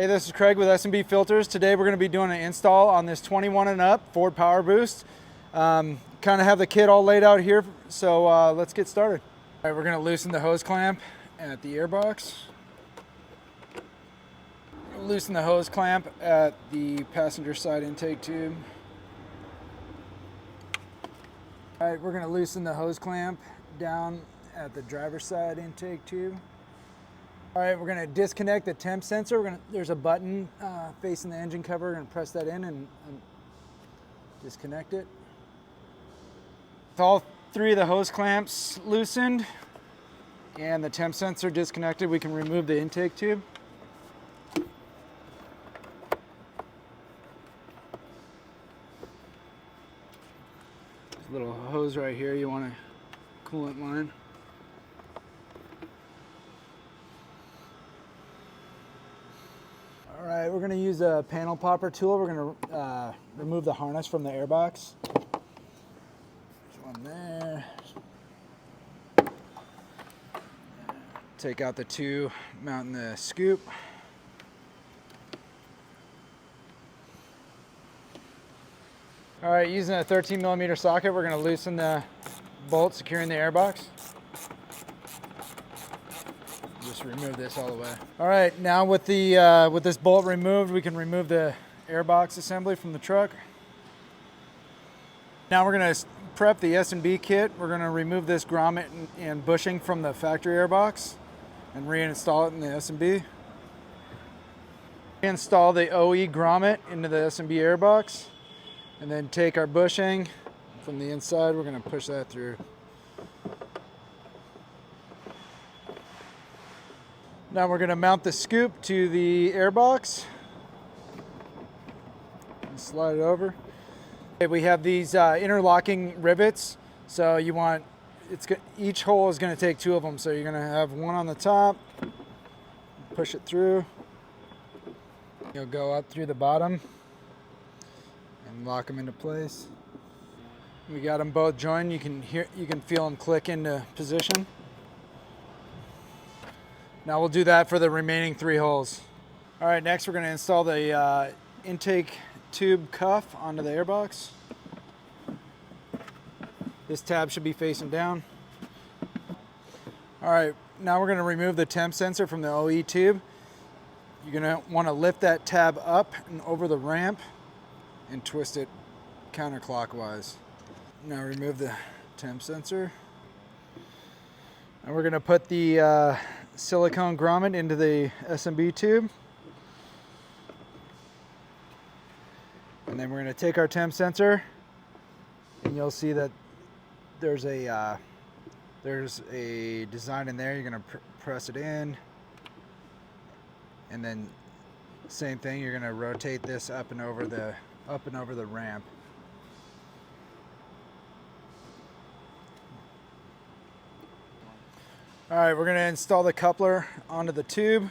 Hey, this is Craig with S&B Filters. Today we're going to be doing an install on this 21 and up Ford Powerboost. Kind of have the kit all laid out here, so let's get started. All right, we're going to loosen the hose clamp at the airbox. Loosen the hose clamp at the passenger side intake tube. All right, we're going to loosen the hose clamp down at the driver's side intake tube. All right, we're going to disconnect the temp sensor. There's a button facing the engine cover. We're going to press that in and disconnect it. With all three of the hose clamps loosened and the temp sensor disconnected, we can remove the intake tube. There's a little hose right here. You want a coolant line. All right, we're going to use a panel popper tool. We're going to remove the harness from the airbox. There's one there. Take out the two mounting the scoop. All right, using a 13mm socket, we're going to loosen the bolt securing the airbox. Just remove this all the way. All right, now with this bolt removed, we can remove the airbox assembly from the truck. Now we're going to prep the S&B kit. We're going to remove this grommet and bushing from the factory airbox and reinstall it in the S&B. Install the OE grommet into the S&B airbox, and then take our bushing from the inside. We're going to push that through. Now we're going to mount the scoop to the airbox and slide it over. Okay, we have these interlocking rivets, so each hole is going to take two of them. So you're going to have one on the top, push it through. You'll go up through the bottom and lock them into place. We got them both joined. You can feel them click into position. Now we'll do that for the remaining three holes. All right, next we're going to install the intake tube cuff onto the airbox. This tab should be facing down. All right, now we're going to remove the temp sensor from the OE tube. You're going to want to lift that tab up and over the ramp and twist it counterclockwise. Now remove the temp sensor. And we're going to put the silicone grommet into the S&B tube. And then we're going to take our temp sensor, and you'll see that there's a design in there. You're going to press it in, and then same thing, you're going to rotate this up and over the ramp. All right, we're going to install the coupler onto the tube.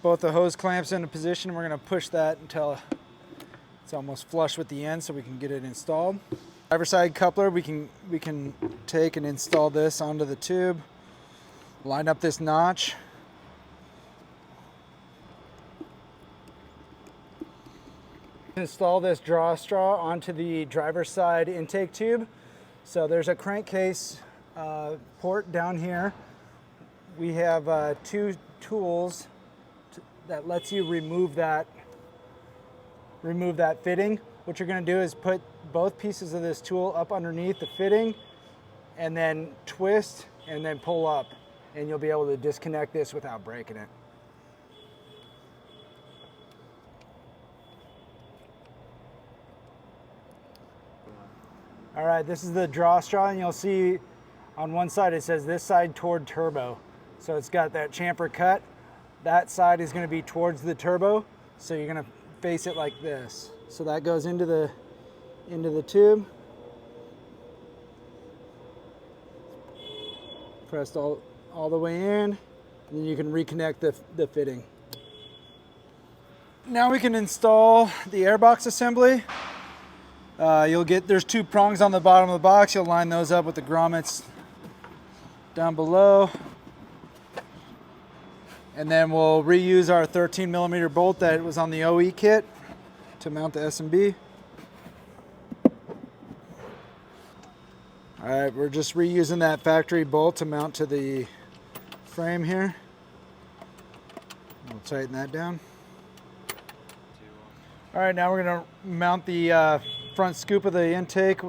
Both the hose clamps into position. We're going to push that until it's almost flush with the end so we can get it installed. Driver side coupler, we can take and install this onto the tube. Line up this notch. Install this draw straw onto the driver's side intake tube. So there's a crankcase port down here. We have two tools that lets you remove that fitting. What you're going to do is put both pieces of this tool up underneath the fitting and then twist and then pull up, and you'll be able to disconnect this without breaking it. All right, this is the draw straw, and you'll see on one side it says this side toward turbo. So it's got that chamfer cut. That side is going to be towards the turbo, so you're going to face it like this. So that goes into the tube. Pressed all the way in, and then you can reconnect the fitting. Now we can install the airbox assembly. There's two prongs on the bottom of the box. You'll line those up with the grommets down below. And then we'll reuse our 13mm bolt that was on the OE kit to mount the S&B. All right, we're just reusing that factory bolt to mount to the frame here. We'll tighten that down. All right, now we're gonna mount the front scoop of the intake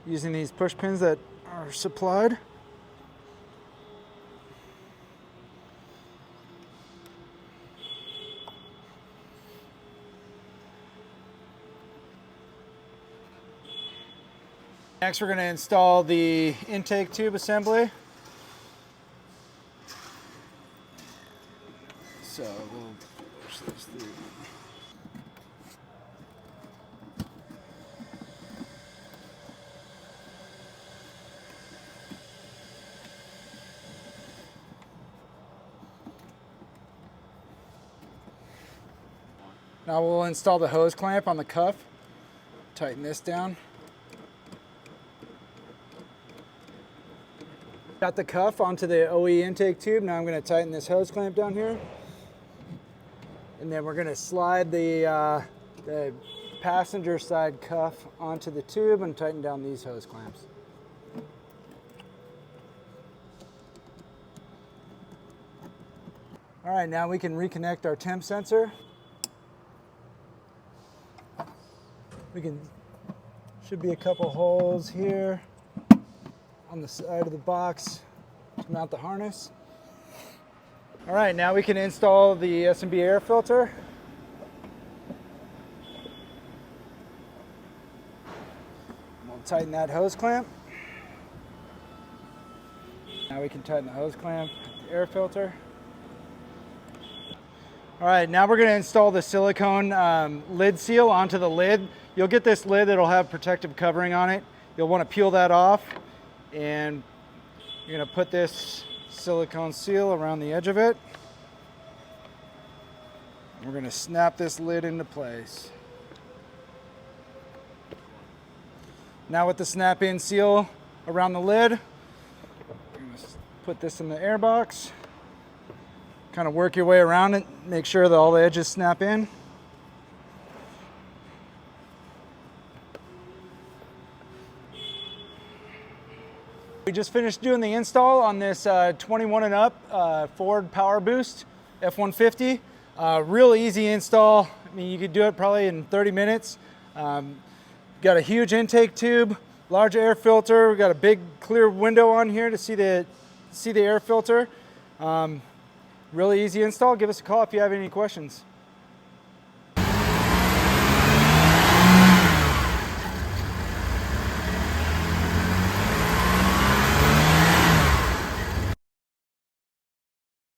using these push pins that are supplied. Next, we're going to install the intake tube assembly. So we'll push this through. Now we'll install the hose clamp on the cuff. Tighten this down. Got the cuff onto the OE intake tube. Now I'm going to tighten this hose clamp down here. And then we're going to slide the passenger side cuff onto the tube and tighten down these hose clamps. All right, now we can reconnect our temp sensor. Should be a couple holes here on the side of the box to mount the harness. All right, now we can install the S&B air filter. We'll tighten that hose clamp. Now we can tighten the hose clamp, the air filter. All right, now we're going to install the silicone lid seal onto the lid. You'll get this lid that'll have protective covering on it. You'll want to peel that off, and you're going to put this silicone seal around the edge of it. We're going to snap this lid into place. Now with the snap-in seal around the lid, we're going to put this in the airbox. Kind of work your way around it, make sure that all the edges snap in. We just finished doing the install on this 21 and up Ford Powerboost F150. Real easy install. I mean, you could do it probably in 30 minutes. Got a huge intake tube, large air filter. We've got a big clear window on here to see the air filter. Really easy install. Give us a call if you have any questions.